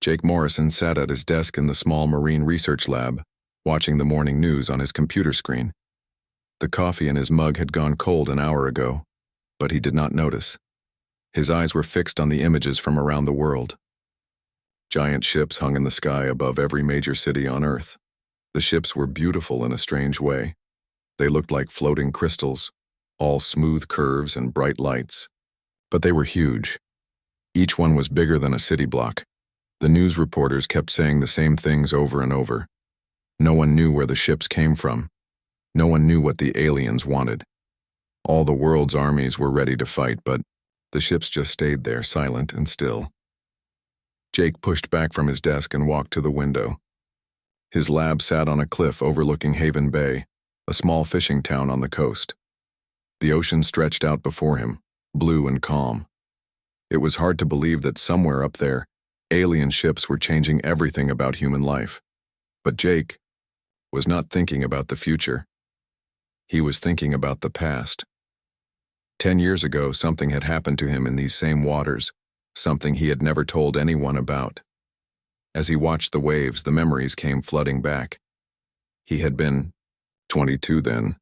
Jake Morrison sat at his desk in the small marine research lab, watching the morning news on his computer screen. The coffee in his mug had gone cold an hour ago, but he did not notice. His eyes were fixed on the images from around the world. Giant ships hung in the sky above every major city on Earth. The ships were beautiful in a strange way. They looked like floating crystals, all smooth curves and bright lights. But they were huge. Each one was bigger than a city block. The news reporters kept saying the same things over and over. No one knew where the ships came from. No one knew what the aliens wanted. All the world's armies were ready to fight, but the ships just stayed there, silent and still. Jake pushed back from his desk and walked to the window. His lab sat on a cliff overlooking Haven Bay, a small fishing town on the coast. The ocean stretched out before him, blue and calm. It was hard to believe that somewhere up there, alien ships were changing everything about human life. But Jake was not thinking about the future. He was thinking about the past. 10 years ago, something had happened to him in these same waters, something he had never told anyone about. As he watched the waves, the memories came flooding back. He had been 22 then,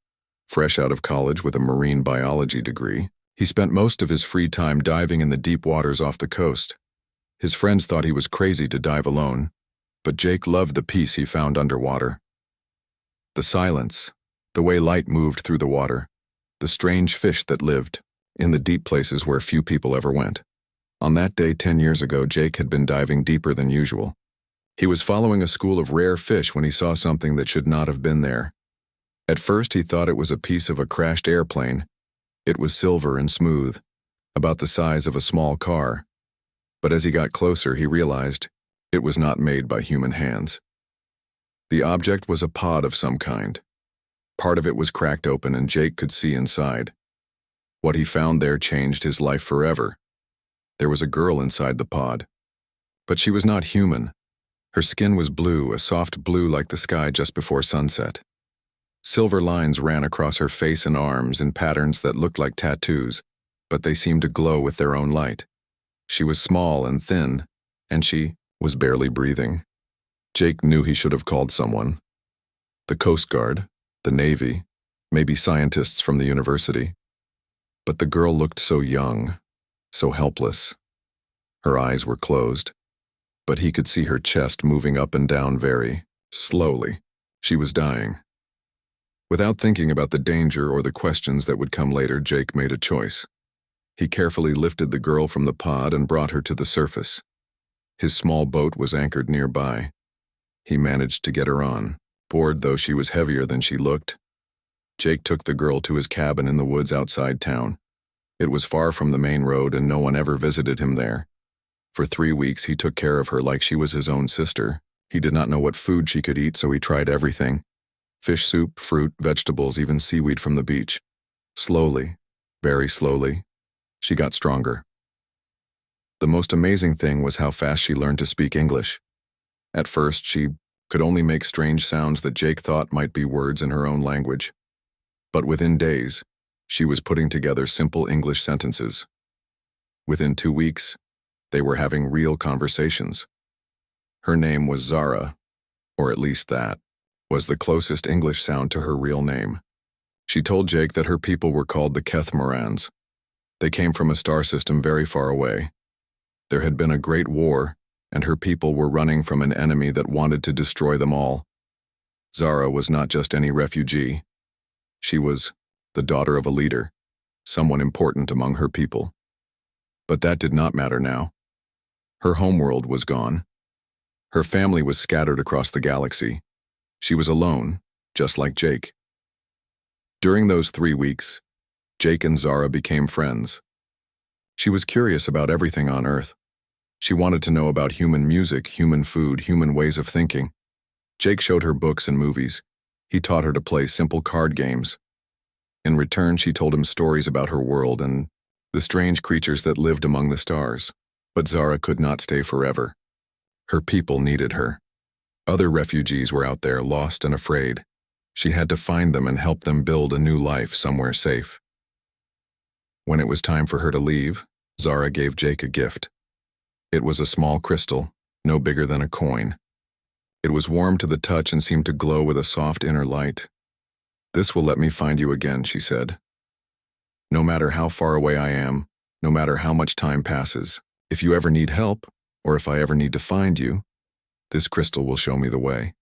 fresh out of college with a marine biology degree. He spent most of his free time diving in the deep waters off the coast. His friends thought he was crazy to dive alone, but Jake loved the peace he found underwater. The silence, the way light moved through the water, the strange fish that lived in the deep places where few people ever went. On that day 10 years ago, Jake had been diving deeper than usual. He was following a school of rare fish when he saw something that should not have been there. At first, he thought it was a piece of a crashed airplane. It was silver and smooth, about the size of a small car. But as he got closer, he realized it was not made by human hands. The object was a pod of some kind. Part of it was cracked open and Jake could see inside. What he found there changed his life forever. There was a girl inside the pod. But she was not human. Her skin was blue, a soft blue like the sky just before sunset. Silver lines ran across her face and arms in patterns that looked like tattoos, but they seemed to glow with their own light. She was small and thin, and she was barely breathing. Jake knew he should have called someone. The Coast Guard, the Navy, maybe scientists from the university. But the girl looked so young, so helpless. Her eyes were closed, but he could see her chest moving up and down very slowly. She was dying. Without thinking about the danger or the questions that would come later, Jake made a choice. He carefully lifted the girl from the pod and brought her to the surface. His small boat was anchored nearby. He managed to get her on, bored though she was heavier than she looked. Jake took the girl to his cabin in the woods outside town. It was far from the main road and no one ever visited him there. For 3 weeks he took care of her like she was his own sister. He did not know what food she could eat, so he tried everything. Fish soup, fruit, vegetables, even seaweed from the beach. Slowly, very slowly, she got stronger. The most amazing thing was how fast she learned to speak English. At first, she could only make strange sounds that Jake thought might be words in her own language. But within days, she was putting together simple English sentences. Within 2 weeks, they were having real conversations. Her name was Zara, or at least that was the closest English sound to her real name. She told Jake that her people were called the Kethmorans. They came from a star system very far away. There had been a great war, and her people were running from an enemy that wanted to destroy them all. Zara was not just any refugee. She was the daughter of a leader, someone important among her people. But that did not matter now. Her homeworld was gone. Her family was scattered across the galaxy. She was alone, just like Jake. During those 3 weeks, Jake and Zara became friends. She was curious about everything on Earth. She wanted to know about human music, human food, human ways of thinking. Jake showed her books and movies. He taught her to play simple card games. In return, she told him stories about her world and the strange creatures that lived among the stars. But Zara could not stay forever. Her people needed her. Other refugees were out there, lost and afraid. She had to find them and help them build a new life somewhere safe. When it was time for her to leave, Zara gave Jake a gift. It was a small crystal, no bigger than a coin. It was warm to the touch and seemed to glow with a soft inner light. "This will let me find you again," she said. "No matter how far away I am, no matter how much time passes, if you ever need help, or if I ever need to find you, this crystal will show me the way."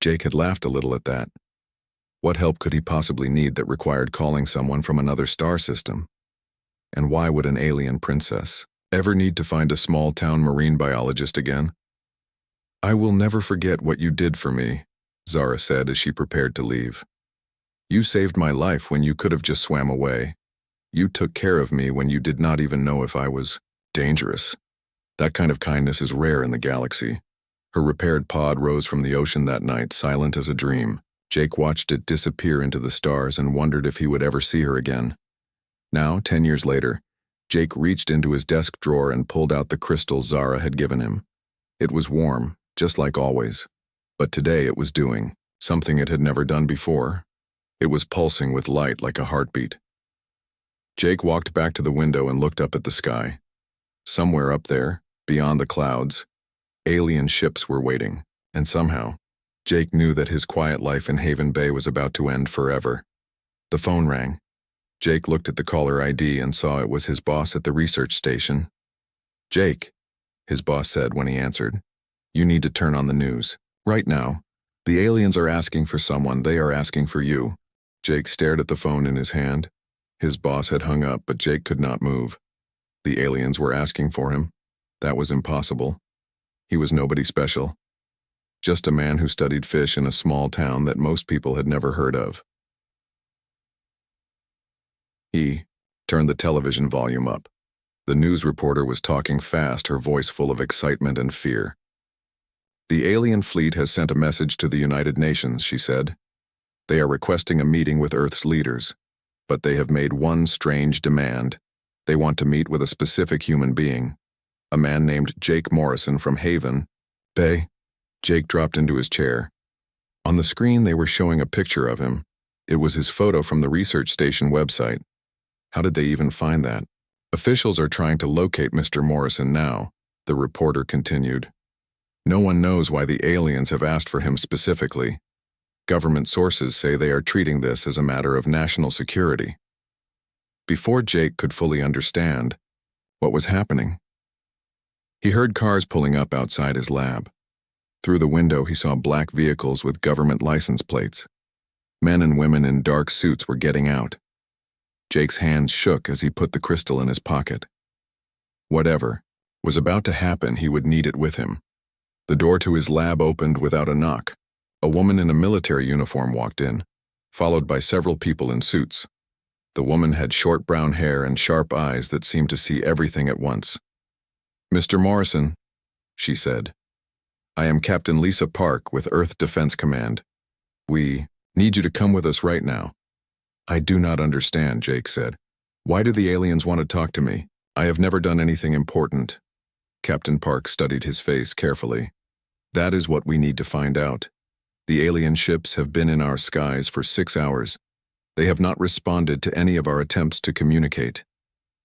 Jake had laughed a little at that. What help could he possibly need that required calling someone from another star system? And why would an alien princess ever need to find a small-town marine biologist again? "I will never forget what you did for me," Zara said as she prepared to leave. "You saved my life when you could have just swam away. You took care of me when you did not even know if I was dangerous. That kind of kindness is rare in the galaxy." Her repaired pod rose from the ocean that night, silent as a dream. Jake watched it disappear into the stars and wondered if he would ever see her again. Now, 10 years later, Jake reached into his desk drawer and pulled out the crystal Zara had given him. It was warm, just like always. But today it was doing something it had never done before. It was pulsing with light like a heartbeat. Jake walked back to the window and looked up at the sky. Somewhere up there, beyond the clouds, alien ships were waiting, and somehow, Jake knew that his quiet life in Haven Bay was about to end forever. The phone rang. Jake looked at the caller ID and saw it was his boss at the research station. "Jake," his boss said when he answered, "you need to turn on the news. Right now. The aliens are asking for someone. They are asking for you." Jake stared at the phone in his hand. His boss had hung up, but Jake could not move. The aliens were asking for him. That was impossible. He was nobody special. Just a man who studied fish in a small town that most people had never heard of. He turned the television volume up. The news reporter was talking fast, her voice full of excitement and fear. "The alien fleet has sent a message to the United Nations," she said. "They are requesting a meeting with Earth's leaders, but they have made one strange demand. They want to meet with a specific human being, a man named Jake Morrison from Haven Bay." Jake dropped into his chair. On the screen they were showing a picture of him. It was his photo from the research station website. How did they even find that? "Officials are trying to locate Mr. Morrison now," the reporter continued. "No one knows why the aliens have asked for him specifically. Government sources say they are treating this as a matter of national security." Before Jake could fully understand what was happening, he heard cars pulling up outside his lab. Through the window he saw black vehicles with government license plates. Men and women in dark suits were getting out. Jake's hands shook as he put the crystal in his pocket. Whatever was about to happen, he would need it with him. The door to his lab opened without a knock. A woman in a military uniform walked in, followed by several people in suits. The woman had short brown hair and sharp eyes that seemed to see everything at once. "Mr. Morrison," she said, "I am Captain Lisa Park with Earth Defense Command. We need you to come with us right now." "I do not understand," Jake said. "Why do the aliens want to talk to me? I have never done anything important." Captain Park studied his face carefully. "That is what we need to find out. The alien ships have been in our skies for 6 hours. They have not responded to any of our attempts to communicate.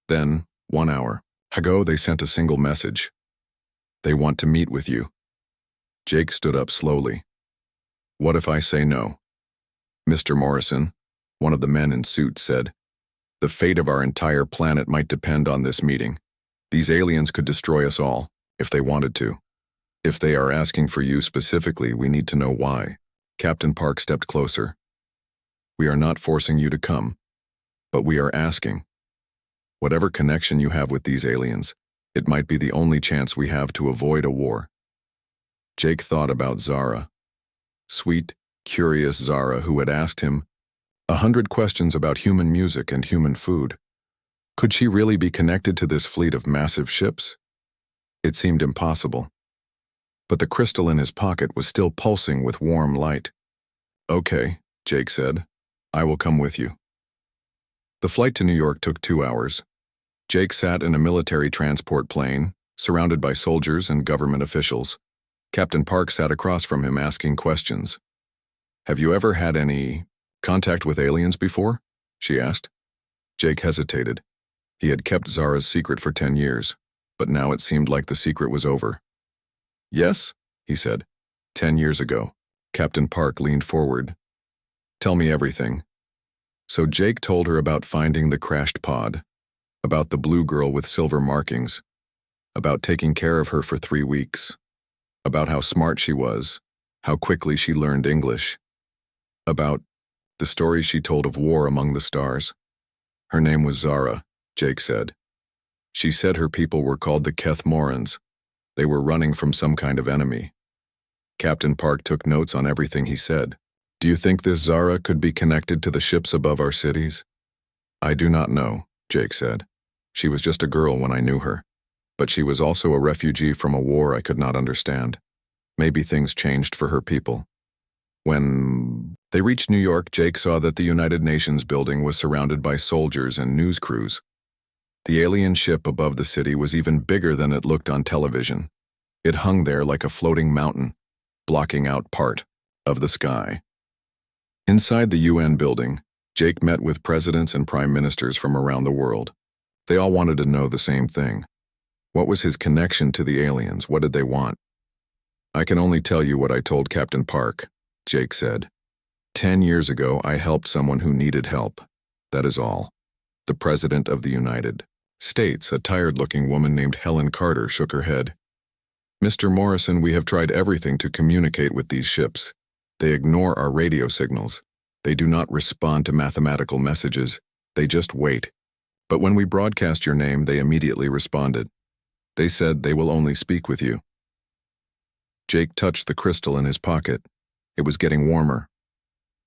Then, 1 hour ago, they sent a single message. They want to meet with you." Jake stood up slowly. "What if I say no?" "Mr. Morrison," one of the men in suits said, "the fate of our entire planet might depend on this meeting. These aliens could destroy us all, if they wanted to. If they are asking for you specifically, we need to know why." Captain Park stepped closer. "We are not forcing you to come, but we are asking. Whatever connection you have with these aliens, it might be the only chance we have to avoid a war." Jake thought about Zara. Sweet, curious Zara who had asked him 100 questions about human music and human food. Could she really be connected to this fleet of massive ships? It seemed impossible. But the crystal in his pocket was still pulsing with warm light. "Okay," Jake said. "I will come with you." The flight to New York took 2 hours. Jake sat in a military transport plane, surrounded by soldiers and government officials. Captain Park sat across from him asking questions. "Have you ever had any contact with aliens before?" she asked. Jake hesitated. He had kept Zara's secret for 10 years, but now it seemed like the secret was over. Yes, he said. 10 years ago. Captain Park leaned forward. Tell me everything. So Jake told her about finding the crashed pod, about the blue girl with silver markings, about taking care of her for 3 weeks, about how smart she was, how quickly she learned English, about the stories she told of war among the stars. Her name was Zara, Jake said. She said her people were called the Kethmorans. They were running from some kind of enemy. Captain Park took notes on everything he said. Do you think this Zara could be connected to the ships above our cities? I do not know, Jake said. She was just a girl when I knew her. But she was also a refugee from a war I could not understand. Maybe things changed for her people. When they reached New York, Jake saw that the United Nations building was surrounded by soldiers and news crews. The alien ship above the city was even bigger than it looked on television. It hung there like a floating mountain, blocking out part of the sky. Inside the UN building, Jake met with presidents and prime ministers from around the world. They all wanted to know the same thing. What was his connection to the aliens? What did they want? I can only tell you what I told Captain Park, Jake said. 10 years ago, I helped someone who needed help. That is all. The President of the United States, a tired-looking woman named Helen Carter, shook her head. Mr. Morrison, we have tried everything to communicate with these ships. They ignore our radio signals. They do not respond to mathematical messages. They just wait. But when we broadcast your name, they immediately responded. They said they will only speak with you. Jake touched the crystal in his pocket. It was getting warmer.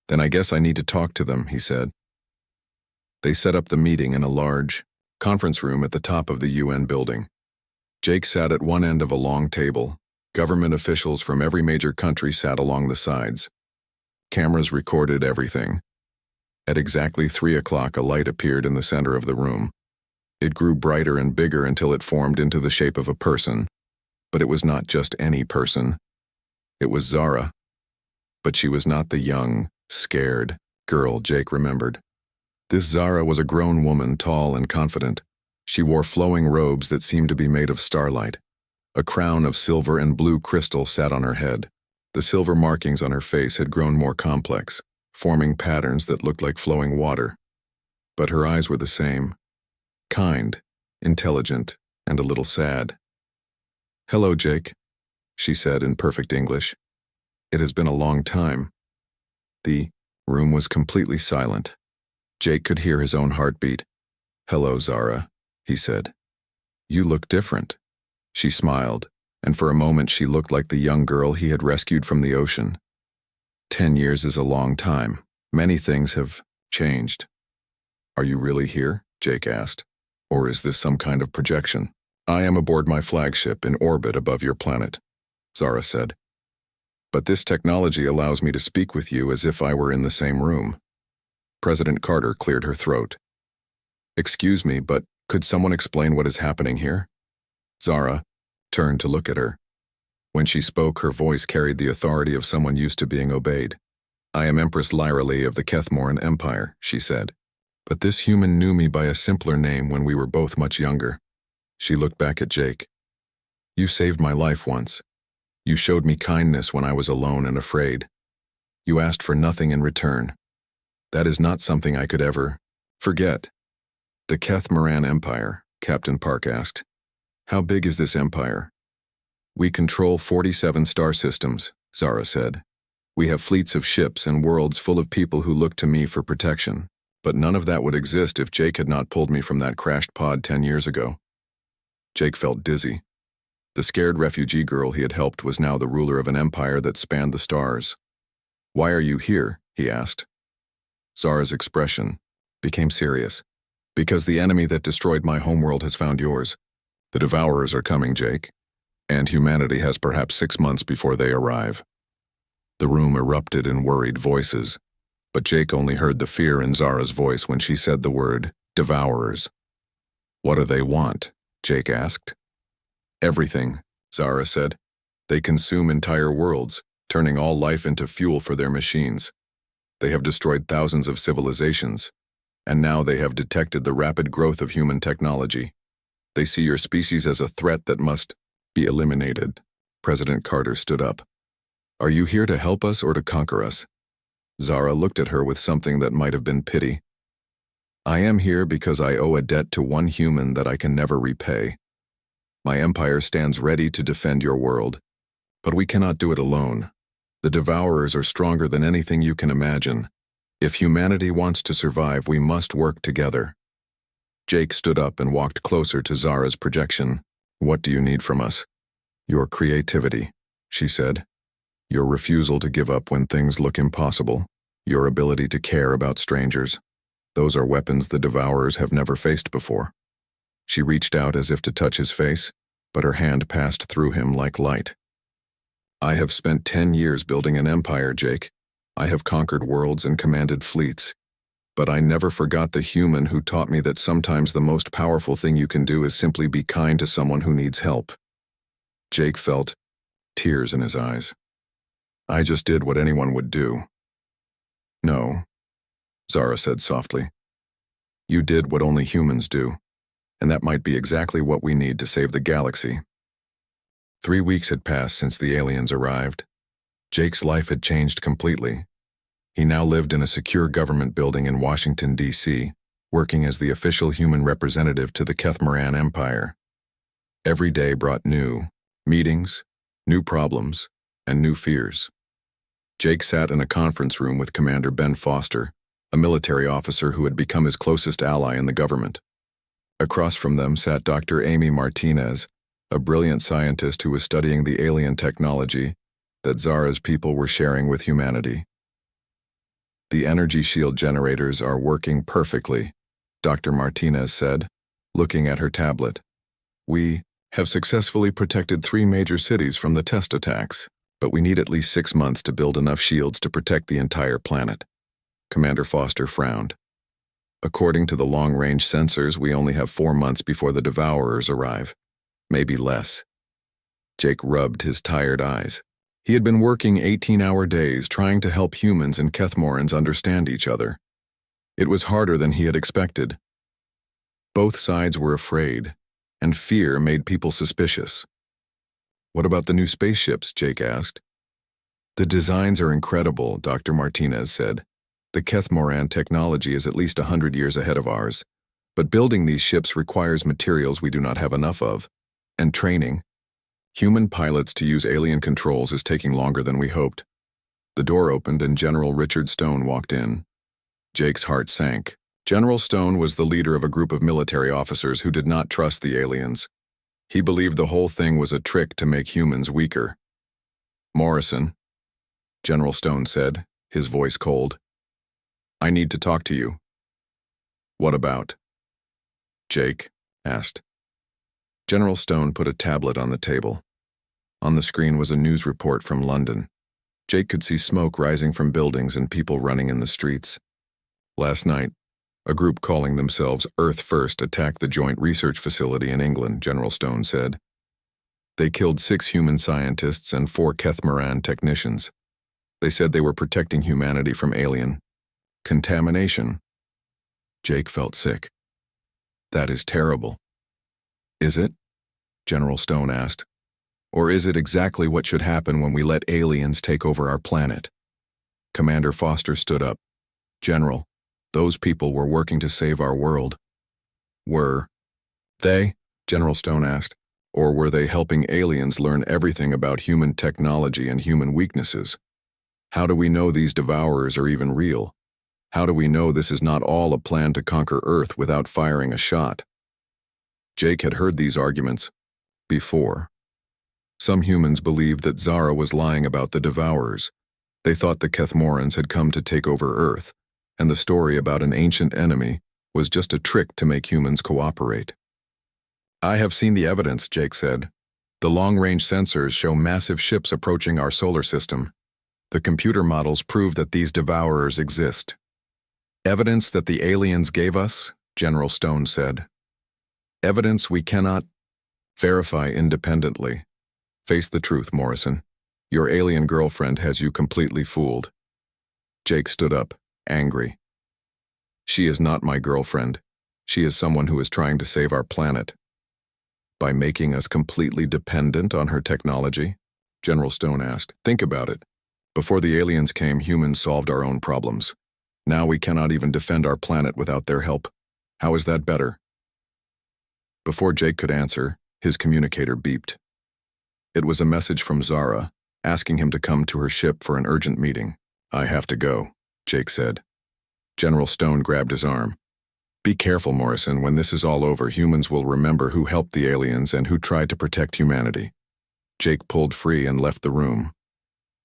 Then I guess I need to talk to them, he said. They set up the meeting in a large conference room at the top of the UN building. Jake sat at one end of a long table. Government officials from every major country sat along the sides. Cameras recorded everything. At exactly 3 o'clock, a light appeared in the center of the room. It grew brighter and bigger until it formed into the shape of a person. But it was not just any person. It was Zara. But she was not the young, scared girl Jake remembered. This Zara was a grown woman, tall and confident. She wore flowing robes that seemed to be made of starlight. A crown of silver and blue crystal sat on her head. The silver markings on her face had grown more complex, forming patterns that looked like flowing water. But her eyes were the same. Kind, intelligent, and a little sad. Hello, Jake, she said in perfect English. It has been a long time. The room was completely silent. Jake could hear his own heartbeat. Hello, Zara, he said. You look different. She smiled, and for a moment she looked like the young girl he had rescued from the ocean. 10 years is a long time. Many things have changed. Are you really here? Jake asked. Or is this some kind of projection? I am aboard my flagship in orbit above your planet, Zara said. But this technology allows me to speak with you as if I were in the same room. President Carter cleared her throat. Excuse me, but could someone explain what is happening here? Zara turned to look at her. When she spoke, her voice carried the authority of someone used to being obeyed. I am Empress Lyralee of the Kethmoran Empire, she said. But this human knew me by a simpler name when we were both much younger. She looked back at Jake. You saved my life once. You showed me kindness when I was alone and afraid. You asked for nothing in return. That is not something I could ever forget. The Kethmoran Empire, Captain Park asked. How big is this empire? We control 47 star systems, Zara said. We have fleets of ships and worlds full of people who look to me for protection. But none of that would exist if Jake had not pulled me from that crashed pod 10 years ago. Jake felt dizzy. The scared refugee girl he had helped was now the ruler of an empire that spanned the stars. Why are you here? He asked. Zara's expression became serious. Because the enemy that destroyed my homeworld has found yours. The Devourers are coming, Jake. And humanity has perhaps 6 months before they arrive. The room erupted in worried voices. But Jake only heard the fear in Zara's voice when she said the word, Devourers. What do they want? Jake asked. Everything, Zara said. They consume entire worlds, turning all life into fuel for their machines. They have destroyed thousands of civilizations, and now they have detected the rapid growth of human technology. They see your species as a threat that must be eliminated. President Carter stood up. Are you here to help us or to conquer us? Zara looked at her with something that might have been pity. I am here because I owe a debt to one human that I can never repay. My empire stands ready to defend your world, but we cannot do it alone. The Devourers are stronger than anything you can imagine. If humanity wants to survive, we must work together. Jake stood up and walked closer to Zara's projection. What do you need from us? Your creativity, she said. Your refusal to give up when things look impossible. Your ability to care about strangers. Those are weapons the Devourers have never faced before. She reached out as if to touch his face, but her hand passed through him like light. I have spent 10 years building an empire, Jake. I have conquered worlds and commanded fleets. But I never forgot the human who taught me that sometimes the most powerful thing you can do is simply be kind to someone who needs help. Jake felt tears in his eyes. I just did what anyone would do. No, Zara said softly. You did what only humans do, and that might be exactly what we need to save the galaxy. 3 weeks had passed since the aliens arrived. Jake's life had changed completely. He now lived in a secure government building in Washington, D.C., working as the official human representative to the Kethmoran Empire. Every day brought new meetings, new problems, and new fears. Jake sat in a conference room with Commander Ben Foster, a military officer who had become his closest ally in the government. Across from them sat Dr. Amy Martinez, a brilliant scientist who was studying the alien technology that Zara's people were sharing with humanity. The energy shield generators are working perfectly, Dr. Martinez said, looking at her tablet. We have successfully protected 3 major cities from the test attacks, but we need at least 6 months to build enough shields to protect the entire planet. Commander Foster frowned. According to the long-range sensors, we only have 4 months before the Devourers arrive. Maybe less. Jake rubbed his tired eyes. He had been working 18-hour days trying to help humans and Kethmorans understand each other. It was harder than he had expected. Both sides were afraid, and fear made people suspicious. What about the new spaceships? Jake asked. The designs are incredible, Dr. Martinez said. The Kethmoran technology is at least 100 years ahead of ours, but building these ships requires materials we do not have enough of, and training. Human pilots to use alien controls is taking longer than we hoped. The door opened and General Richard Stone walked in. Jake's heart sank. General Stone was the leader of a group of military officers who did not trust the aliens. He believed the whole thing was a trick to make humans weaker. Morrison, General Stone said, his voice cold. I need to talk to you. What about? Jake asked. General Stone put a tablet on the table. On the screen was a news report from London. Jake could see smoke rising from buildings and people running in the streets. Last night, a group calling themselves Earth First attacked the Joint Research Facility in England, General Stone said. They killed 6 human scientists and 4 Kethmoran technicians. They said they were protecting humanity from alien contamination. Jake felt sick. That is terrible. Is it? General Stone asked. Or is it exactly what should happen when we let aliens take over our planet? Commander Foster stood up. General, those people were working to save our world. Were they? General Stone asked. Or were they helping aliens learn everything about human technology and human weaknesses? How do we know these Devourers are even real? How do we know this is not all a plan to conquer Earth without firing a shot? Jake had heard these arguments before. Some humans believed that Zara was lying about the Devourers. They thought the Kethmorans had come to take over Earth, and the story about an ancient enemy was just a trick to make humans cooperate. I have seen the evidence, Jake said. The long-range sensors show massive ships approaching our solar system. The computer models prove that these Devourers exist. Evidence that the aliens gave us, General Stone said. Evidence we cannot verify independently. Face the truth, Morrison. Your alien girlfriend has you completely fooled. Jake stood up, angry. She is not my girlfriend. She is someone who is trying to save our planet. By making us completely dependent on her technology, General Stone asked. Think about it. Before the aliens came, humans solved our own problems. Now we cannot even defend our planet without their help. How is that better? Before Jake could answer, his communicator beeped. It was a message from Zara, asking him to come to her ship for an urgent meeting. I have to go, Jake said. General Stone grabbed his arm. Be careful, Morrison. When this is all over, humans will remember who helped the aliens and who tried to protect humanity. Jake pulled free and left the room.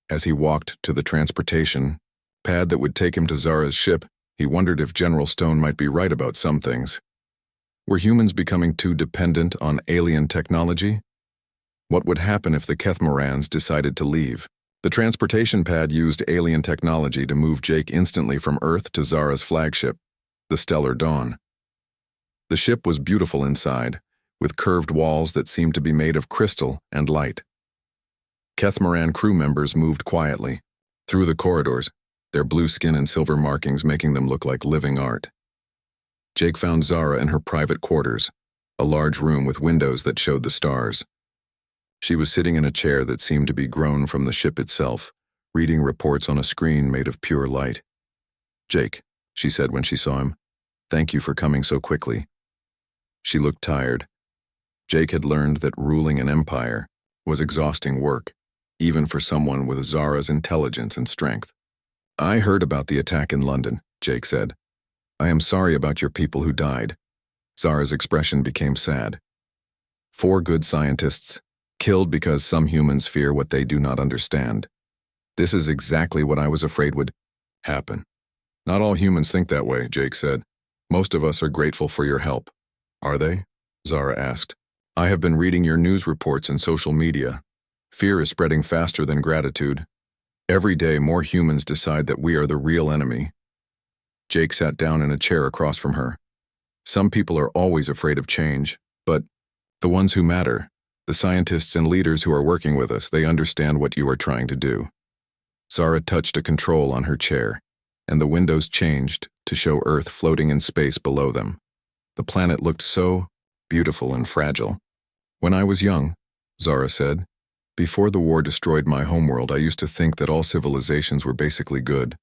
As he walked to the transportation pad that would take him to Zara's ship, he wondered if General Stone might be right about some things. Were humans becoming too dependent on alien technology? What would happen if the Kethmorans decided to leave? The transportation pad used alien technology to move Jake instantly from Earth to Zara's flagship, the Stellar Dawn. The ship was beautiful inside, with curved walls that seemed to be made of crystal and light. Kethmoran crew members moved quietly through the corridors, their blue skin and silver markings making them look like living art. Jake found Zara in her private quarters, a large room with windows that showed the stars. She was sitting in a chair that seemed to be grown from the ship itself, reading reports on a screen made of pure light. Jake, she said when she saw him, thank you for coming so quickly. She looked tired. Jake had learned that ruling an empire was exhausting work, even for someone with Zara's intelligence and strength. I heard about the attack in London, Jake said. I am sorry about your people who died. Zara's expression became sad. 4 good scientists, killed because some humans fear what they do not understand. This is exactly what I was afraid would happen. Not all humans think that way, Jake said. Most of us are grateful for your help. Are they? Zara asked. I have been reading your news reports and social media. Fear is spreading faster than gratitude. Every day, more humans decide that we are the real enemy. Jake sat down in a chair across from her. Some people are always afraid of change, but the ones who matter, the scientists and leaders who are working with us, they understand what you are trying to do. Zara touched a control on her chair, and the windows changed to show Earth floating in space below them. The planet looked so beautiful and fragile. When I was young, Zara said, before the war destroyed my homeworld, I used to think that all civilizations were basically good.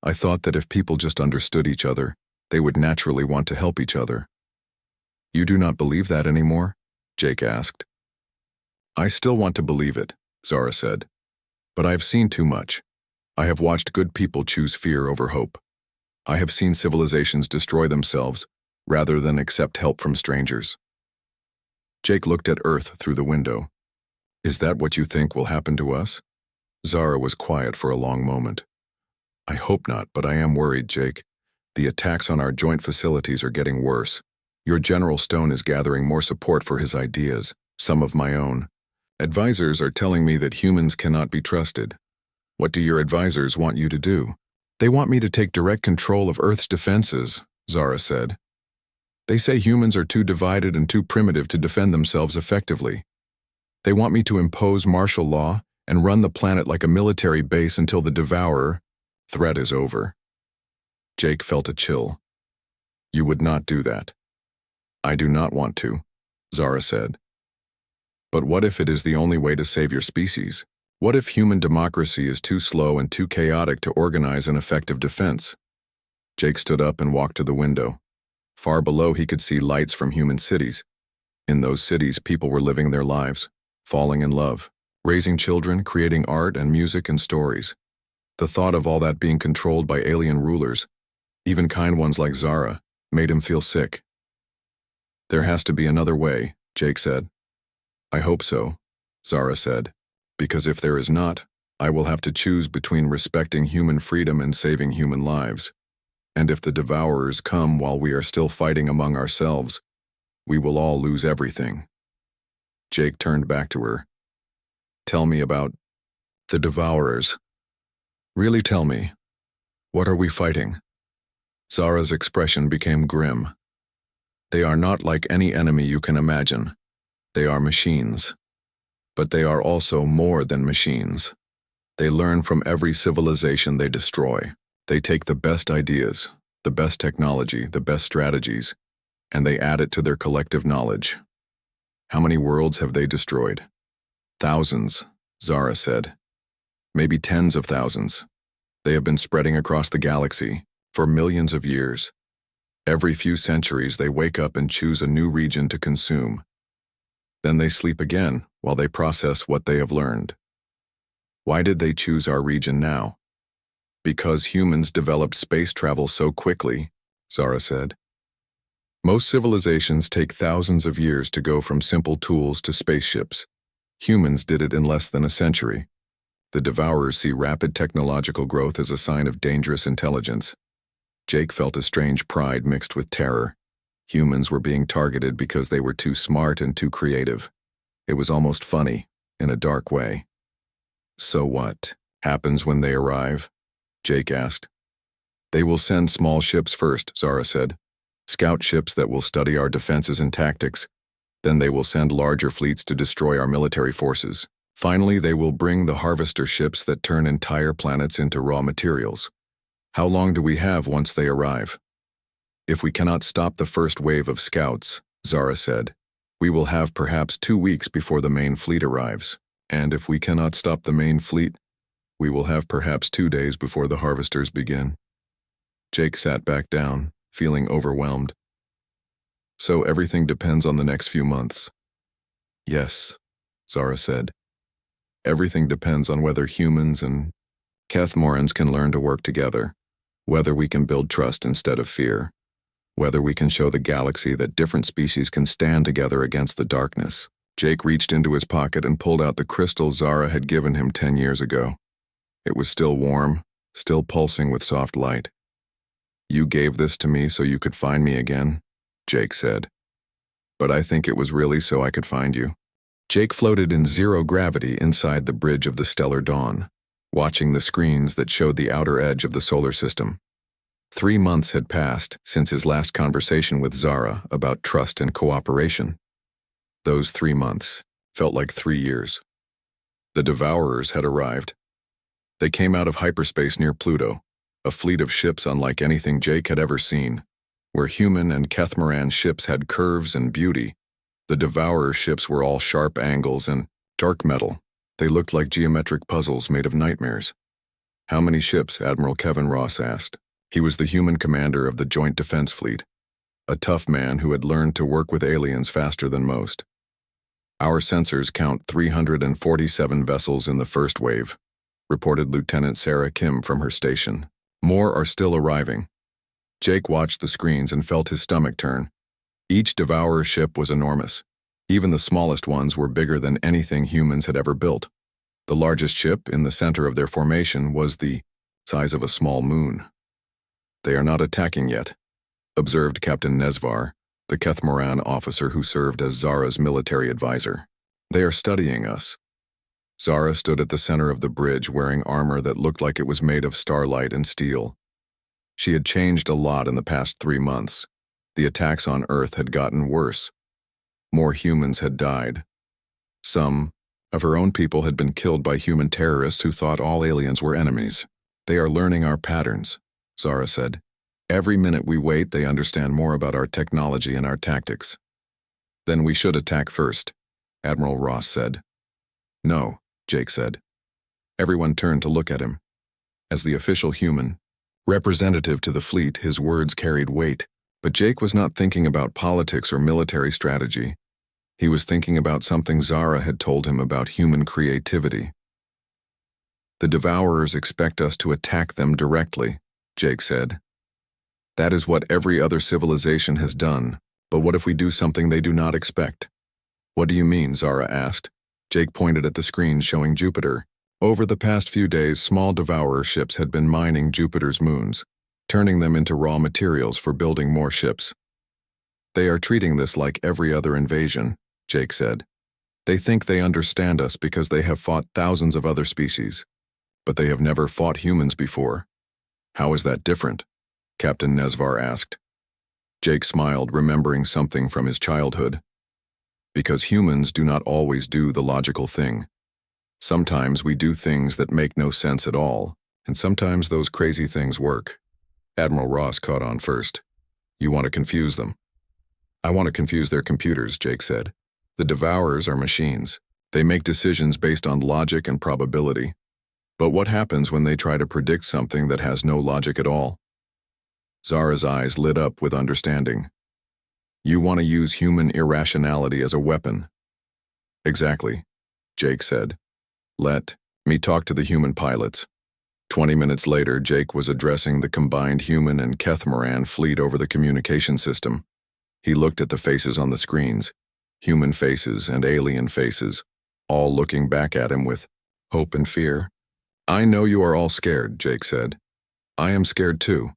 I thought that if people just understood each other, they would naturally want to help each other. You do not believe that anymore? Jake asked. I still want to believe it, Zara said. But I have seen too much. I have watched good people choose fear over hope. I have seen civilizations destroy themselves rather than accept help from strangers. Jake looked at Earth through the window. Is that what you think will happen to us? Zara was quiet for a long moment. I hope not, but I am worried, Jake. The attacks on our joint facilities are getting worse. Your General Stone is gathering more support for his ideas, some of my own. Advisors are telling me that humans cannot be trusted. What do your advisors want you to do? They want me to take direct control of Earth's defenses, Zara said. They say humans are too divided and too primitive to defend themselves effectively. They want me to impose martial law and run the planet like a military base until the Devourer threat is over. Jake felt a chill. You would not do that. I do not want to, Zara said. But what if it is the only way to save your species? What if human democracy is too slow and too chaotic to organize an effective defense? Jake stood up and walked to the window. Far below, he could see lights from human cities. In those cities, people were living their lives, falling in love, raising children, creating art and music and stories. The thought of all that being controlled by alien rulers, even kind ones like Zara, made him feel sick. There has to be another way, Jake said. I hope so, Zara said, because if there is not, I will have to choose between respecting human freedom and saving human lives. And if the Devourers come while we are still fighting among ourselves, we will all lose everything. Jake turned back to her. Tell me about the Devourers. Really tell me. What are we fighting? Zara's expression became grim. They are not like any enemy you can imagine. They are machines. But they are also more than machines. They learn from every civilization they destroy. They take the best ideas, the best technology, the best strategies, and they add it to their collective knowledge. How many worlds have they destroyed? Thousands, Zara said. Maybe tens of thousands. They have been spreading across the galaxy for millions of years. Every few centuries they wake up and choose a new region to consume. Then they sleep again while they process what they have learned. Why did they choose our region now? Because humans developed space travel so quickly, Zara said. Most civilizations take thousands of years to go from simple tools to spaceships. Humans did it in less than a century. The Devourers see rapid technological growth as a sign of dangerous intelligence. Jake felt a strange pride mixed with terror. Humans were being targeted because they were too smart and too creative. It was almost funny, in a dark way. So what happens when they arrive? Jake asked. They will send small ships first, Zara said. Scout ships that will study our defenses and tactics. Then they will send larger fleets to destroy our military forces. Finally, they will bring the harvester ships that turn entire planets into raw materials. How long do we have once they arrive? If we cannot stop the first wave of scouts, Zara said, we will have perhaps 2 weeks before the main fleet arrives. And if we cannot stop the main fleet, we will have perhaps 2 days before the harvesters begin. Jake sat back down, feeling overwhelmed. So everything depends on the next few months. Yes, Zara said. Everything depends on whether humans and Kethmorans can learn to work together, whether we can build trust instead of fear, whether we can show the galaxy that different species can stand together against the darkness. Jake reached into his pocket and pulled out the crystal Zara had given him 10 years ago. It was still warm, still pulsing with soft light. You gave this to me so you could find me again, Jake said. But I think it was really so I could find you. Jake floated in zero gravity inside the bridge of the stellar dawn, watching the screens that showed the outer edge of the solar system. 3 months had passed since his last conversation with Zara about trust and cooperation. Those 3 months felt like 3 years. The Devourers had arrived. They came out of hyperspace near Pluto, a fleet of ships unlike anything Jake had ever seen. Where human and Kethmoran ships had curves and beauty, the Devourer ships were all sharp angles and dark metal. They looked like geometric puzzles made of nightmares. How many ships? Admiral Kevin Ross asked. He was the human commander of the Joint Defense Fleet, a tough man who had learned to work with aliens faster than most. Our sensors count 347 vessels in the first wave, reported Lieutenant Sarah Kim from her station. More are still arriving. Jake watched the screens and felt his stomach turn. Each Devourer ship was enormous. Even the smallest ones were bigger than anything humans had ever built. The largest ship in the center of their formation was the size of a small moon. They are not attacking yet, observed Captain Nesvar, the Kethmoran officer who served as Zara's military advisor. They are studying us. Zara stood at the center of the bridge wearing armor that looked like it was made of starlight and steel. She had changed a lot in the past 3 months. The attacks on Earth had gotten worse. More humans had died. Some of her own people had been killed by human terrorists who thought all aliens were enemies. They are learning our patterns, Zara said. Every minute we wait, they understand more about our technology and our tactics. Then we should attack first, Admiral Ross said. No, Jake said. Everyone turned to look at him. As the official human representative to the fleet, his words carried weight, but Jake was not thinking about politics or military strategy. He was thinking about something Zara had told him about human creativity. The Devourers expect us to attack them directly, Jake said. That is what every other civilization has done, but what if we do something they do not expect? What do you mean? Zara asked. Jake pointed at the screen showing Jupiter. Over the past few days, small Devourer ships had been mining Jupiter's moons, turning them into raw materials for building more ships. They are treating this like every other invasion, Jake said. They think they understand us because they have fought thousands of other species, but they have never fought humans before. How is that different? Captain Nesvar asked. Jake smiled, remembering something from his childhood. Because humans do not always do the logical thing. Sometimes we do things that make no sense at all, and sometimes those crazy things work. Admiral Ross caught on first. You want to confuse them? I want to confuse their computers, Jake said. The Devourers are machines. They make decisions based on logic and probability. But what happens when they try to predict something that has no logic at all? Zara's eyes lit up with understanding. You want to use human irrationality as a weapon. Exactly, Jake said. Let me talk to the human pilots. 20 minutes later, Jake was addressing the combined human and Kethmaran fleet over the communication system. He looked at the faces on the screens, human faces and alien faces, all looking back at him with hope and fear. I know you are all scared, Jake said. I am scared too.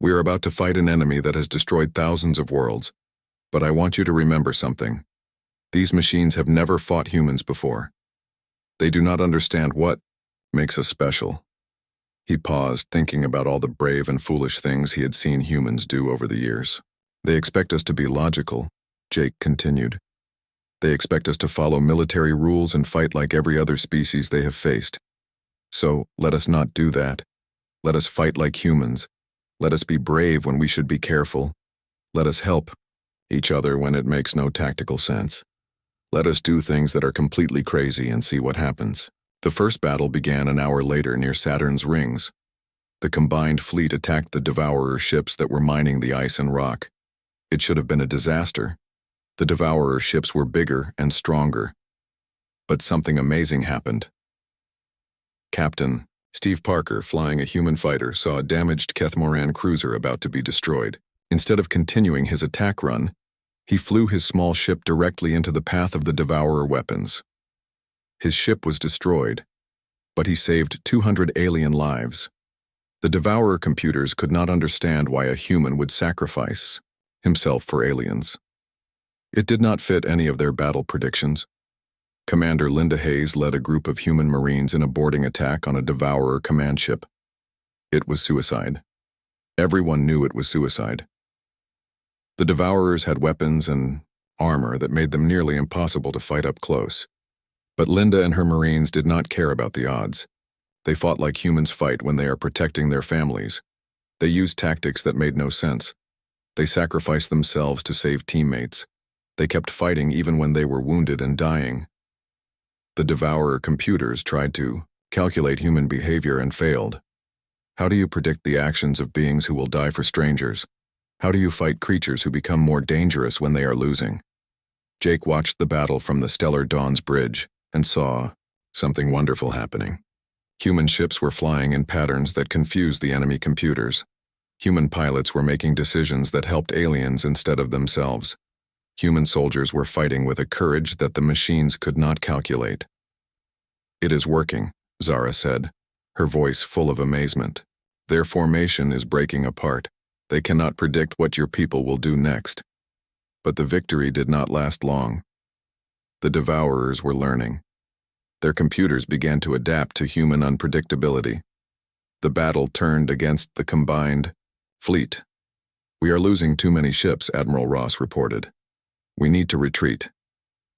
We are about to fight an enemy that has destroyed thousands of worlds. But I want you to remember something. These machines have never fought humans before. They do not understand what makes us special. He paused, thinking about all the brave and foolish things he had seen humans do over the years. They expect us to be logical, Jake continued. They expect us to follow military rules and fight like every other species they have faced. So, let us not do that. Let us fight like humans. Let us be brave when we should be careful. Let us help each other when it makes no tactical sense. Let us do things that are completely crazy and see what happens. The first battle began an hour later near Saturn's rings. The combined fleet attacked the Devourer ships that were mining the ice and rock. It should have been a disaster. The Devourer ships were bigger and stronger. But something amazing happened. Captain Steve Parker, flying a human fighter, saw a damaged Kethmaran cruiser about to be destroyed. Instead of continuing his attack run, he flew his small ship directly into the path of the Devourer weapons. His ship was destroyed, but he saved 200 alien lives. The Devourer computers could not understand why a human would sacrifice himself for aliens. It did not fit any of their battle predictions. Commander Linda Hayes led a group of human Marines in a boarding attack on a Devourer command ship. It was suicide. Everyone knew it was suicide. The Devourers had weapons and armor that made them nearly impossible to fight up close. But Linda and her Marines did not care about the odds. They fought like humans fight when they are protecting their families. They used tactics that made no sense. They sacrificed themselves to save teammates. They kept fighting even when they were wounded and dying. The Devourer computers tried to calculate human behavior and failed. How do you predict the actions of beings who will die for strangers? How do you fight creatures who become more dangerous when they are losing? Jake watched the battle from the Stellar Dawn's bridge and saw something wonderful happening. Human ships were flying in patterns that confused the enemy computers. Human pilots were making decisions that helped aliens instead of themselves. Human soldiers were fighting with a courage that the machines could not calculate. It is working, Zara said, her voice full of amazement. Their formation is breaking apart. They cannot predict what your people will do next. But the victory did not last long. The Devourers were learning. Their computers began to adapt to human unpredictability. The battle turned against the combined fleet. We are losing too many ships, Admiral Ross reported. We need to retreat.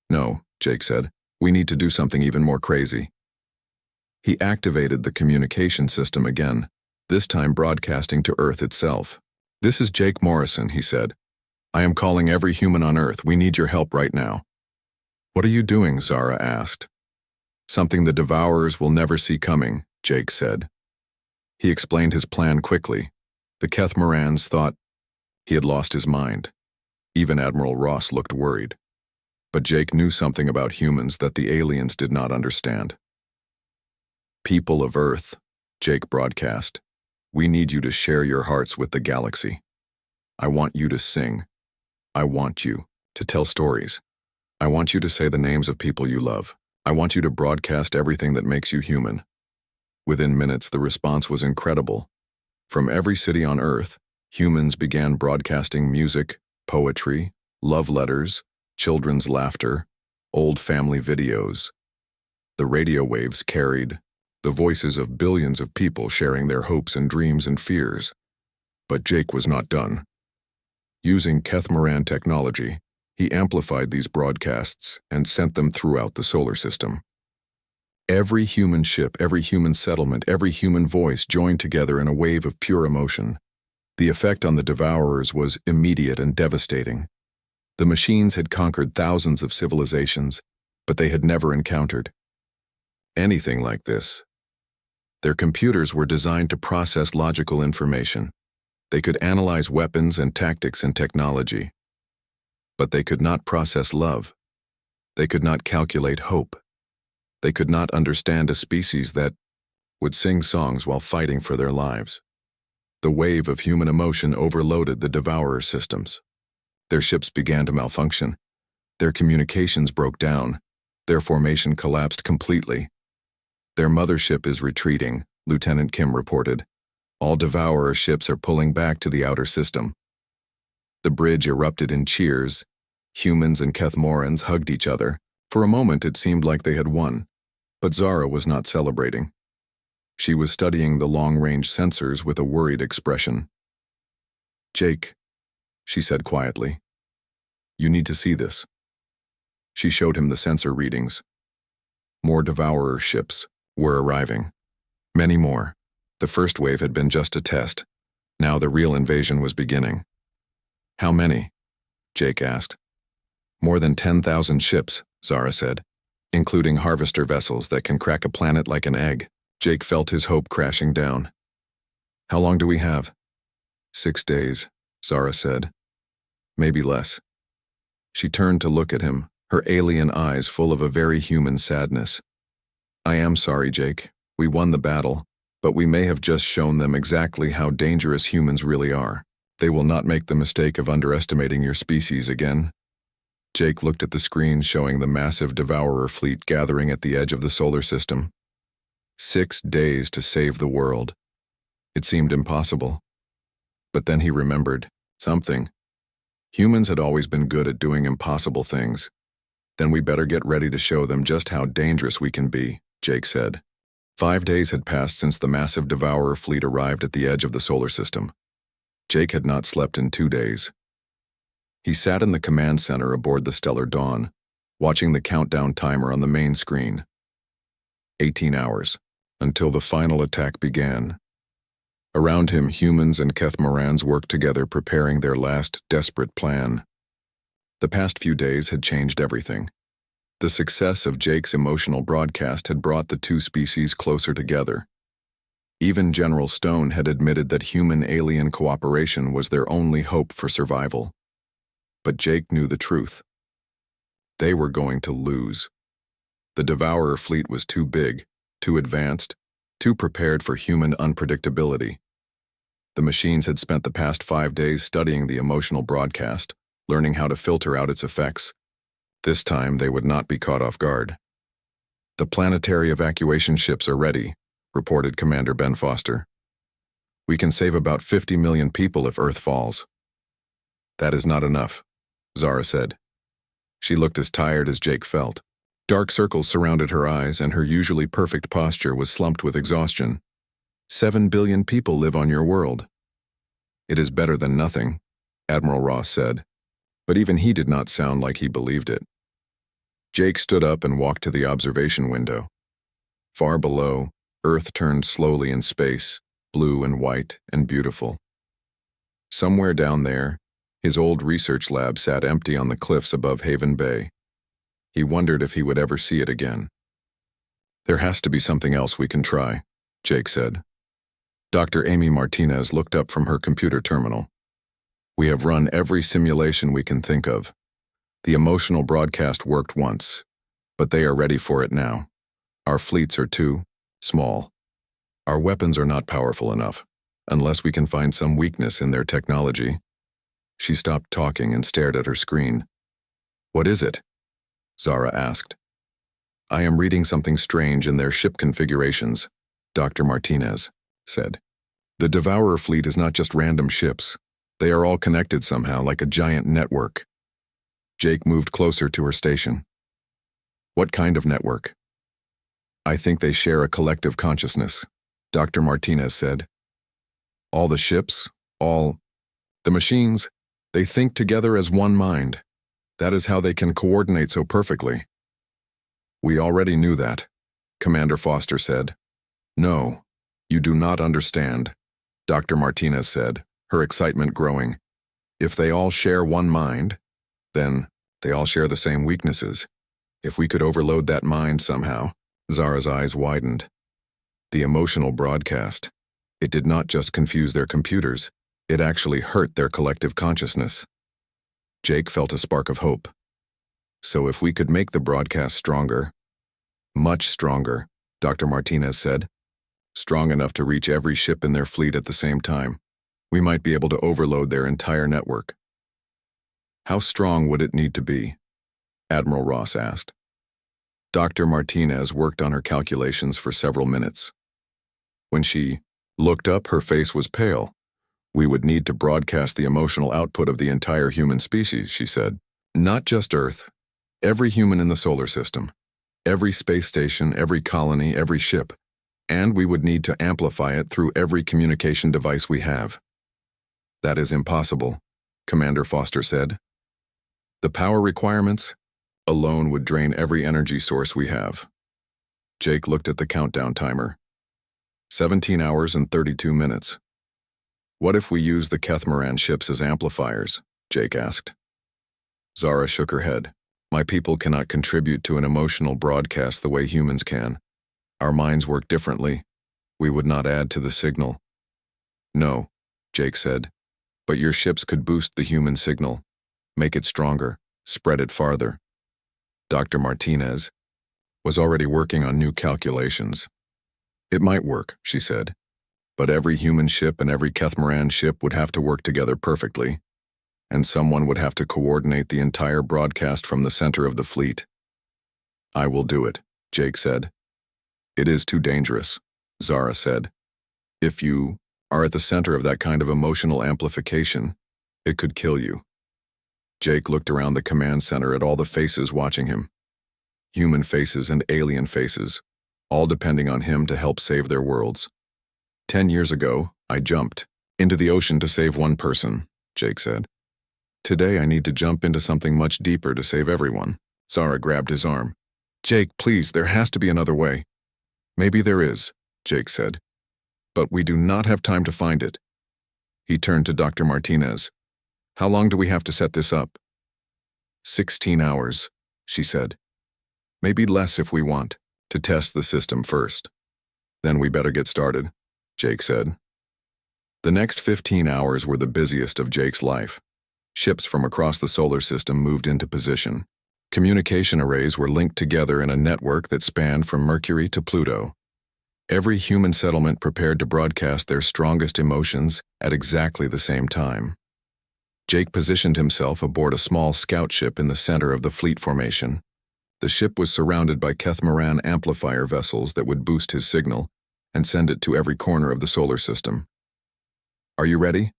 No, Jake said. We need to do something even more crazy. He activated the communication system again, this time broadcasting to Earth itself. This is Jake Morrison, he said. I am calling every human on Earth. We need your help right now. What are you doing? Zara asked. Something the Devourers will never see coming, Jake said. He explained his plan quickly. The Kethmarans thought he had lost his mind. Even Admiral Ross looked worried. But Jake knew something about humans that the aliens did not understand. People of Earth, Jake broadcast. We need you to share your hearts with the galaxy. I want you to sing. I want you to tell stories. I want you to say the names of people you love. I want you to broadcast everything that makes you human. Within minutes, the response was incredible. From every city on Earth, humans began broadcasting music, poetry, love letters, children's laughter, old family videos. The radio waves carried the voices of billions of people sharing their hopes and dreams and fears. But Jake was not done. Using Kethmaran technology, he amplified these broadcasts and sent them throughout the solar system. Every human ship, every human settlement, every human voice joined together in a wave of pure emotion. The effect on the Devourers was immediate and devastating. The machines had conquered thousands of civilizations, but they had never encountered anything like this. Their computers were designed to process logical information. They could analyze weapons and tactics and technology. But they could not process love. They could not calculate hope. They could not understand a species that would sing songs while fighting for their lives. The wave of human emotion overloaded the Devourer systems. Their ships began to malfunction. Their communications broke down. Their formation collapsed completely. Their mothership is retreating, Lieutenant Kim reported. All Devourer ships are pulling back to the outer system. The bridge erupted in cheers. Humans and Kethmorans hugged each other. For a moment it seemed like they had won. But Zara was not celebrating. She was studying the long-range sensors with a worried expression. "Jake," she said quietly, "you need to see this." She showed him the sensor readings. More Devourer ships were arriving. Many more. The first wave had been just a test. Now the real invasion was beginning. "How many?" Jake asked. "More than 10,000 ships," Zara said, "including harvester vessels that can crack a planet like an egg." Jake felt his hope crashing down. "How long do we have?" 6 days, Zara said. "Maybe less." She turned to look at him, her alien eyes full of a very human sadness. "I am sorry, Jake. We won the battle, but we may have just shown them exactly how dangerous humans really are. They will not make the mistake of underestimating your species again." Jake looked at the screen showing the massive Devourer fleet gathering at the edge of the solar system. 6 days to save the world. It seemed impossible. But then he remembered something. Humans had always been good at doing impossible things. "Then we better get ready to show them just how dangerous we can be," Jake said. 5 days had passed since the massive Devourer fleet arrived at the edge of the solar system. Jake had not slept in 2 days. He sat in the command center aboard the Stellar Dawn, watching the countdown timer on the main screen. 18 hours, until the final attack began. Around him, humans and Kethmorans worked together preparing their last desperate plan. The past few days had changed everything. The success of Jake's emotional broadcast had brought the two species closer together. Even General Stone had admitted that human-alien cooperation was their only hope for survival. But Jake knew the truth. They were going to lose. The Devourer fleet was too big, too advanced, too prepared for human unpredictability. The machines had spent the past 5 days studying the emotional broadcast, learning how to filter out its effects. This time they would not be caught off guard. "The planetary evacuation ships are ready," reported Commander Ben Foster. "We can save about 50 million people if Earth falls." "That is not enough," Zara said. She looked as tired as Jake felt. Dark circles surrounded her eyes, and her usually perfect posture was slumped with exhaustion. 7 billion people live on your world." "It is better than nothing," Admiral Ross said, but even he did not sound like he believed it. Jake stood up and walked to the observation window. Far below, Earth turned slowly in space, blue and white and beautiful. Somewhere down there, his old research lab sat empty on the cliffs above Haven Bay. He wondered if he would ever see it again. "There has to be something else we can try," Jake said. Dr. Amy Martinez looked up from her computer terminal. "We have run every simulation we can think of. The emotional broadcast worked once, but they are ready for it now. Our fleets are too small. Our weapons are not powerful enough, unless we can find some weakness in their technology." She stopped talking and stared at her screen. "What is it?" Zara asked. "I am reading something strange in their ship configurations," Dr. Martinez said. "The Devourer fleet is not just random ships. They are all connected somehow, like a giant network." Jake moved closer to her station. "What kind of network?" "I think they share a collective consciousness," Dr. Martinez said. "All the ships, all the machines, they think together as one mind. That is how they can coordinate so perfectly." "We already knew that," Commander Foster said. "No, you do not understand," Dr. Martinez said, her excitement growing. "If they all share one mind, then they all share the same weaknesses. If we could overload that mind somehow, Zara's eyes widened. The emotional broadcast. It did not just confuse their computers, it actually hurt their collective consciousness. Jake felt a spark of hope. So if we could make the broadcast stronger, much stronger, Dr. Martinez said, strong enough to reach every ship in their fleet at the same time, we might be able to overload their entire network. How strong would it need to be? Admiral Ross asked. Dr. Martinez worked on her calculations for several minutes. When she looked up, her face was pale. We would need to broadcast the emotional output of the entire human species, she said. Not just Earth. Every human in the solar system. Every space station, every colony, every ship. And we would need to amplify it through every communication device we have. That is impossible, Commander Foster said. The power requirements alone would drain every energy source we have. Jake looked at the countdown timer. 17 hours and 32 minutes. What if we use the Kethmaran ships as amplifiers? Jake asked. Zara shook her head. My people cannot contribute to an emotional broadcast the way humans can. Our minds work differently. We would not add to the signal. No, Jake said, but your ships could boost the human signal, make it stronger, spread it farther. Dr. Martinez was already working on new calculations. It might work, she said, but every human ship and every Kethmaran ship would have to work together perfectly, and someone would have to coordinate the entire broadcast from the center of the fleet. I will do it, Jake said. It is too dangerous, Zara said. If you are at the center of that kind of emotional amplification, it could kill you. Jake looked around the command center at all the faces watching him. Human faces and alien faces, all depending on him to help save their worlds. 10 years ago, I jumped into the ocean to save one person, Jake said. Today I need to jump into something much deeper to save everyone. Zara grabbed his arm. Jake, please, there has to be another way. Maybe there is, Jake said. But we do not have time to find it. He turned to Dr. Martinez. How long do we have to set this up? 16 hours, she said. Maybe less if we want to test the system first. Then we better get started, Jake said. The next 15 hours were the busiest of Jake's life. Ships from across the solar system moved into position. Communication arrays were linked together in a network that spanned from Mercury to Pluto. Every human settlement prepared to broadcast their strongest emotions at exactly the same time. Jake positioned himself aboard a small scout ship in the center of the fleet formation. The ship was surrounded by Kethmaran amplifier vessels that would boost his signal and send it to every corner of the solar system. Are you ready?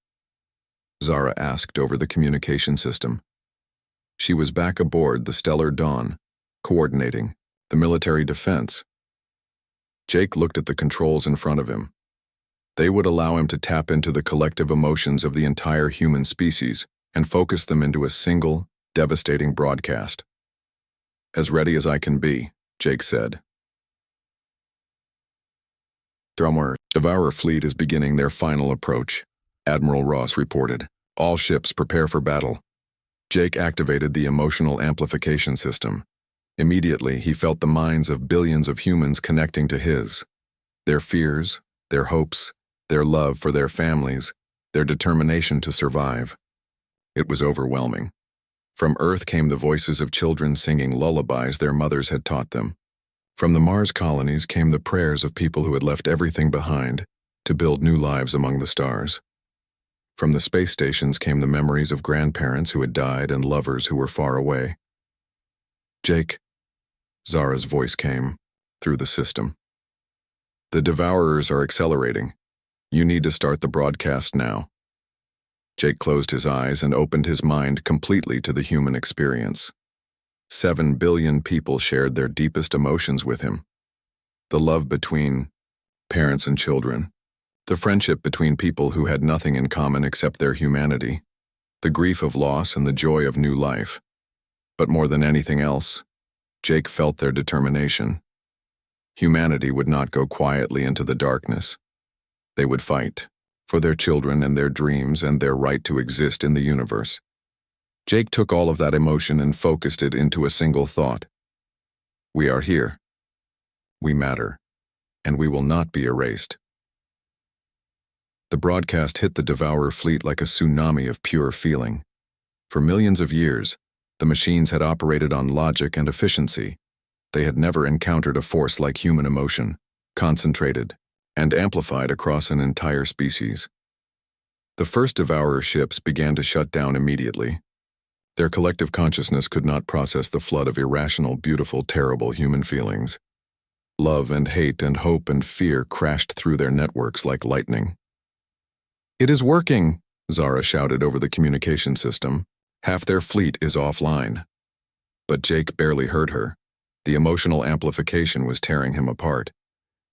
Zara asked over the communication system. She was back aboard the Stellar Dawn, coordinating the military defense. Jake looked at the controls in front of him. They would allow him to tap into the collective emotions of the entire human species and focus them into a single, devastating broadcast. As ready as I can be, Jake said. The Devourer fleet is beginning their final approach, Admiral Ross reported. All ships prepare for battle. Jake activated the emotional amplification system. Immediately, he felt the minds of billions of humans connecting to his. Their fears, their hopes, their love for their families, their determination to survive. It was overwhelming. From Earth came the voices of children singing lullabies their mothers had taught them. From the Mars colonies came the prayers of people who had left everything behind to build new lives among the stars. From the space stations came the memories of grandparents who had died and lovers who were far away. Jake, Zara's voice came through the system. The Devourers are accelerating. You need to start the broadcast now. Jake closed his eyes and opened his mind completely to the human experience. 7 billion people shared their deepest emotions with him. The love between parents and children. The friendship between people who had nothing in common except their humanity. The grief of loss and the joy of new life. But more than anything else, Jake felt their determination. Humanity would not go quietly into the darkness. They would fight for their children and their dreams and their right to exist in the universe. Jake took all of that emotion and focused it into a single thought. We are here. We matter. And we will not be erased. The broadcast hit the Devourer fleet like a tsunami of pure feeling. For millions of years, the machines had operated on logic and efficiency. They had never encountered a force like human emotion, concentrated and amplified across an entire species. The first Devourer ships began to shut down immediately. Their collective consciousness could not process the flood of irrational, beautiful, terrible human feelings. Love and hate and hope and fear crashed through their networks like lightning. "It is working," Zara shouted over the communication system. "Half their fleet is offline." But Jake barely heard her. The emotional amplification was tearing him apart.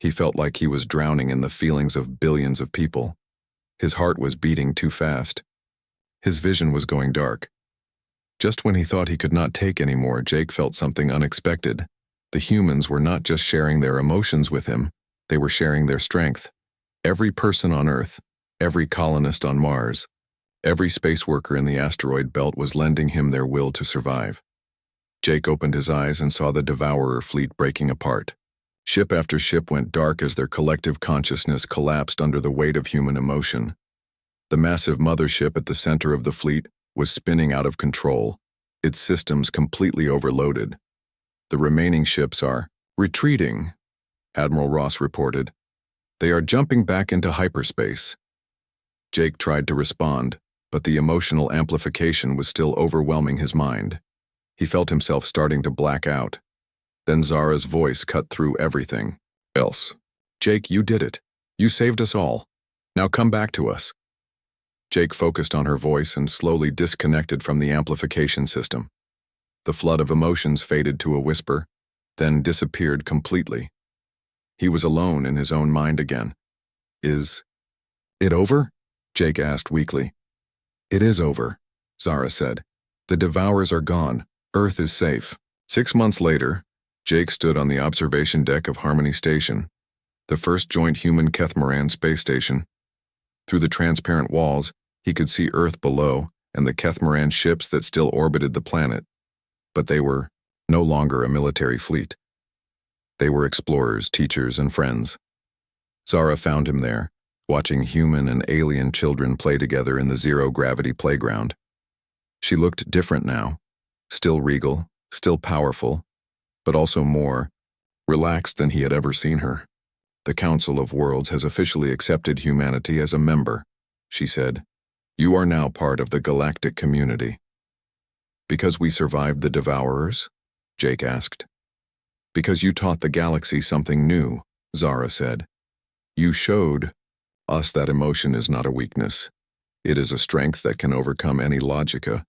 He felt like he was drowning in the feelings of billions of people. His heart was beating too fast. His vision was going dark. Just when he thought he could not take any more, Jake felt something unexpected. The humans were not just sharing their emotions with him, they were sharing their strength. Every person on Earth, every colonist on Mars, every space worker in the asteroid belt was lending him their will to survive. Jake opened his eyes and saw the Devourer fleet breaking apart. Ship after ship went dark as their collective consciousness collapsed under the weight of human emotion. The massive mothership at the center of the fleet was spinning out of control, its systems completely overloaded. "The remaining ships are retreating," Admiral Ross reported. "They are jumping back into hyperspace." Jake tried to respond, but the emotional amplification was still overwhelming his mind. He felt himself starting to black out. Then Zara's voice cut through everything else. "Jake, you did it. You saved us all. Now come back to us." Jake focused on her voice and slowly disconnected from the amplification system. The flood of emotions faded to a whisper, then disappeared completely. He was alone in his own mind again. "Is it over?" Jake asked weakly. "It is over," Zara said. "The Devourers are gone. Earth is safe." 6 months later, Jake stood on the observation deck of Harmony Station, the first joint human Kethmaran space station. Through the transparent walls, he could see Earth below and the Kethmaran ships that still orbited the planet. But they were no longer a military fleet. They were explorers, teachers, and friends. Zara found him there, watching human and alien children play together in the zero-gravity playground. She looked different now, still regal, still powerful, but also more relaxed than he had ever seen her. "The Council of Worlds has officially accepted humanity as a member," she said. "You are now part of the galactic community." "Because we survived the Devourers?" Jake asked. "Because you taught the galaxy something new," Zara said. "You showed us that emotion is not a weakness. It is a strength that can overcome any logica,